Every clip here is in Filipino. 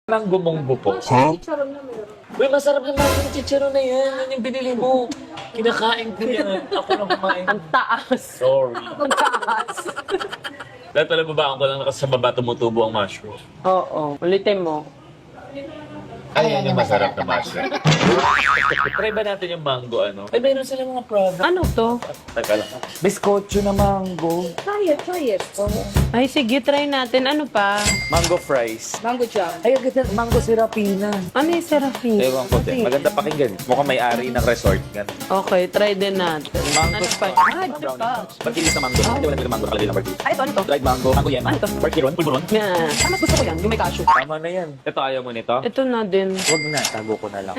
Nang gumunggo po. Huh? Uy, masarap naman yung chicharo na yan. Yan yung binili mo. Kinakain ko yan. Ako lang kumain. Ang taas. Sorry. Ang taas. Dahil pala babaan ko lang sa baba tumutubo ang mushroom. Oo. Ulitin mo. Ay, yan yung masarap na mushroom. Try ba natin yung mango, ano? Ay, meron sila mga product. Ano to? Teka lang. Biskotso na mango. Try it, try it. Ay, sige, try natin. Ano pa? Mango fries. Mango jam. Ay, ang ganda. Mango serapina. Ano yung Serafin? Ewan ko din. Maganda pakinggan. Mukhang may-ari ng resort. Gan. Okay, try din natin. Mango Ano pa? spice. Ito pa. Pagkilis na mango. Hindi wala nila mango. Nakalagay lang birthday. Ay, ito, ano to? Dried mango. Mango yema. Ano to? Barkiron. Pulburon. Yan. Ah, mas gusto ko yan. Yung may cashew. Tama na yan. Ito, ayaw mo nito? Ito na din. Huwag na. Tago ko na lang.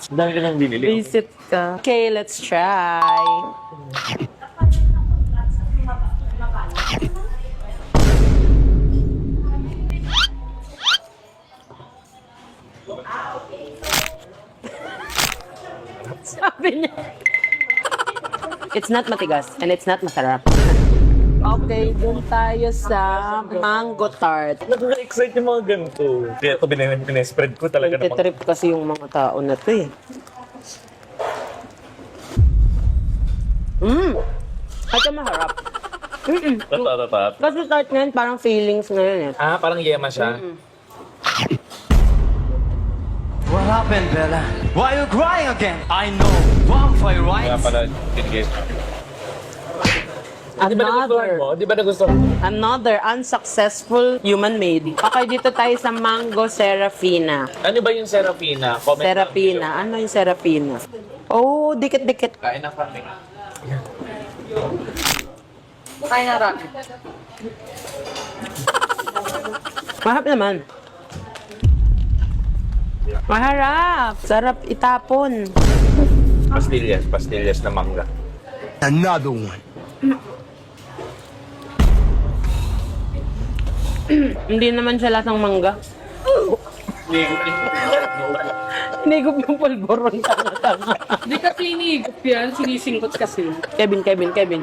Ang dami ka nang binili. Visit ka. Okay, let's try. Sabi niya. It's not matigas and it's not masarap. Okay, dun tayo sa mango tart. Nakaka-excite yung mga ganito. Kaya ito binespread ko talaga na Nagtitrip kasi yung mga tao na to eh. Ito maharap. Totoo. Kasi tart ngayon, parang feelings ngayon eh. Ah, parang yema siya. What happened, Bella? Why are you crying again? I know. Vampire Kaya rights? pala, binigay. Di ba nagustuhan mo? Di ba nagustuhan mo? Another unsuccessful human-made. Okay, dito tayo sa Mango Serafina. Ano ba yung Serafina? Comment Serafina. Ano yung Serafina? Oh, dikit-dikit. Kain na kami. Kain na rock. Maharap naman. Maharap. Sarap itapon. Pastillas na mangga. Another one. Hindi naman siya lasang mangga. Hinigop yung pulburon. Tanga-tanga. Hindi ka pinigop yan, sinisingkot kasi. Kevin.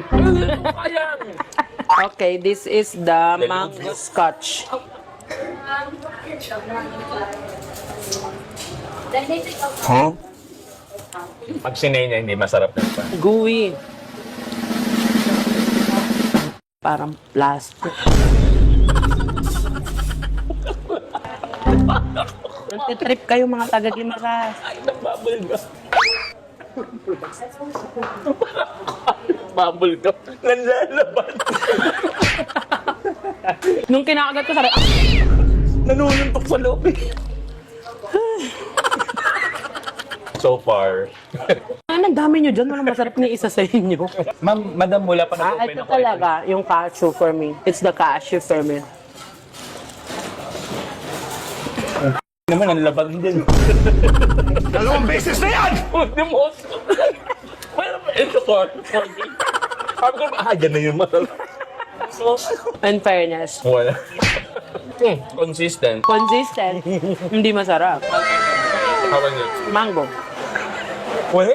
Okay, this is the mango scotch. Huh? Pag sinay niya, hindi masarap na pa. Gooey. Parang plastic. Nagtitrip kayo mga taga-Gimaras. Ay, nagbabul ka. Bubble ka. Nanlalaban. Nung kinakagat ko, sabi, Nanununtok sa loob eh. So far. ang dami nyo dyan, walang masarap ni isa sa inyo. Ma'am, madam, mula pa nag-open Ito ako. talaga, yung cashew for me. It's the cashew for me. Naman, ang labang din. Dalawang beses na yan! Oh, the most. Well, ito ko. Sabi ko, yan na yung masarap. In fairness, Wala. Consistent. consistent, hindi masarap. How about it? Mango. Wala.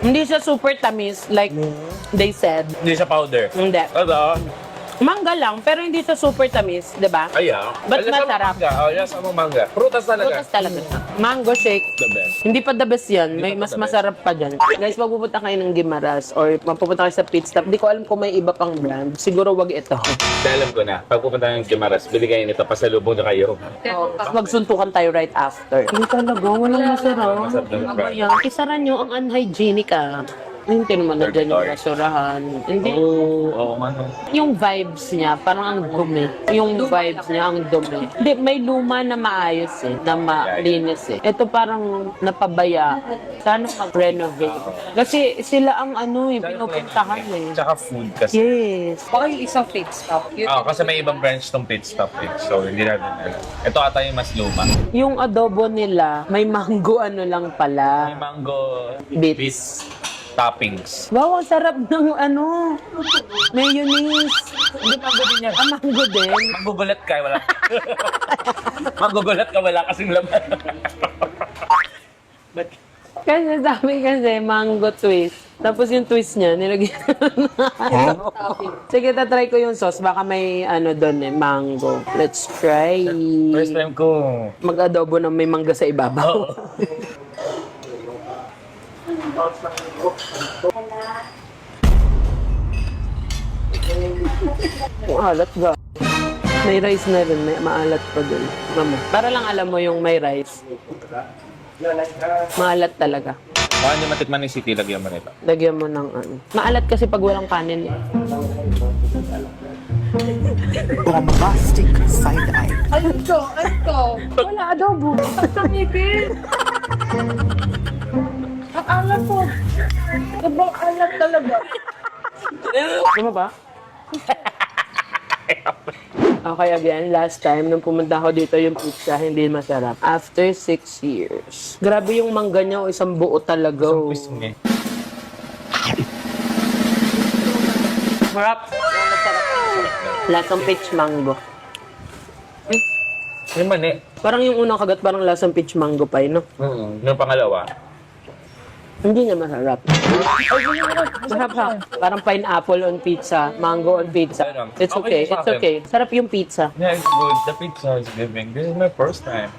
Hindi siya super tamis like they said. Hindi siya powder. Hindi. Ano? Mangga lang, pero hindi siya super tamis, di ba? Ayaw. Ba't masarap? Yes, ang mangga. Prutas talaga. Prutas talaga. Mango shake. The best. Hindi pa the best yan. May pa mas the best. masarap pa dyan. Guys, pag pupunta kayo ng Gimaras or mapupunta kayo sa pit stop, di ko alam kung may iba pang brand. Siguro wag ito. Dahil alam ko na, pag pupunta ng Gimaras, bibigay nito, pasalubong na kayo. Tapos magsuntukan tayo right after. Hindi talaga, walang masarap. Masarap na Ano ba yan? Kisaran nyo ang unhygienic ah. Hindi naman na dyan yung basurahan. Hindi. Oo nga. No. Yung vibes niya, parang ang dumi. Yung vibes niya, ang dumi. Hindi, may luma na maayos eh, na malinis eh. Ito parang napabaya. Sana mag-renovate. Kasi sila ang ano eh, pinupuntahan eh. Tsaka food kasi. Yes. Baka yung isang pit stop. Yun. Kasi may ibang branch tong pit stop eh. So, hindi natin alam. Ito ata yung mas luma. Yung adobo nila, may mango ano lang May pala. mango Bits. toppings. Wow, ang sarap ng ano, mayonnaise. Hindi mango din yan. Mango din. Magugulat ka, wala. Magugulat ka, wala kasing laman. But, Kasi sabi kasi, mango twist. Tapos yung twist niya, nilagyan Sige, tatry ko yung sauce. Baka may ano doon eh, mango. Let's try. First time ko. Mag-adobo na may mangga sa ibabaw. Ang alat ba? May rice na rin, may maalat pa dun. Mama. Para lang alam mo yung may rice. Maalat talaga. Baka hindi matikman ni City, lagyan mo nito. Lagyan mo ng ano. Maalat kasi pag walang kanin. Bombastic side-eye. Ayun to. Wala adobo. Sa ngipin. Ang alam po. Sobrang alam talaga. Ano ba? Okay, again, last time, nung pumunta ako dito, yung pizza, hindi masarap. After 6 years. Grabe yung mangga niya, isang buo talaga. oh. Pisng eh. Sarap. Lasang peach mango. Yung mani. Parang yung unang kagat, parang lasang peach mango pa, no? Yung pangalawa. Hindi niya masarap. Masarap siya. Parang pineapple on pizza, mango on pizza. It's okay, it's okay. Sarap yung pizza. Yeah, it's good. The pizza is giving. This is my first time.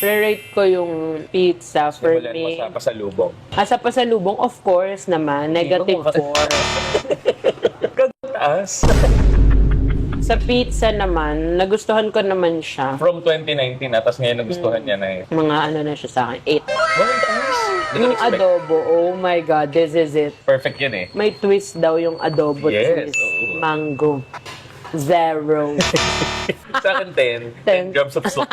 Pre-rate ko yung pizza for Simulan mo me. sa pasalubong. Sa pasalubong, of course naman, negative 4. Kagtaas. Sa pizza naman, nagustuhan ko naman siya. From 2019 tapos ngayon nagustuhan niya na eh. Mga ano na siya sa akin, 8. Walang taas. Hindi ko Yung expect. adobo, oh my God, this is it. Perfect yun eh. May twist daw yung adobo Yes, twist. oo. Mango. 0. Sa akin 10. 10 10. grams of salt.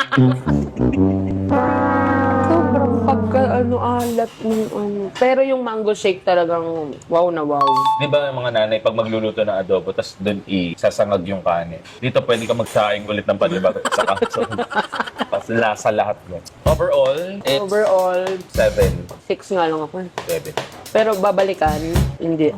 Sobrang alat ng ano. Pero yung mango shake talagang wow na wow. Di ba yung mga nanay, pag magluluto ng adobo, tapos doon isasangag yung kanin. Dito pwede ka magsaing ulit ng panibago sa kaso. Tapos lasa lahat yun. Overall, it's Overall, 7. 6 nga lang ako. 7. Pero babalikan, hindi.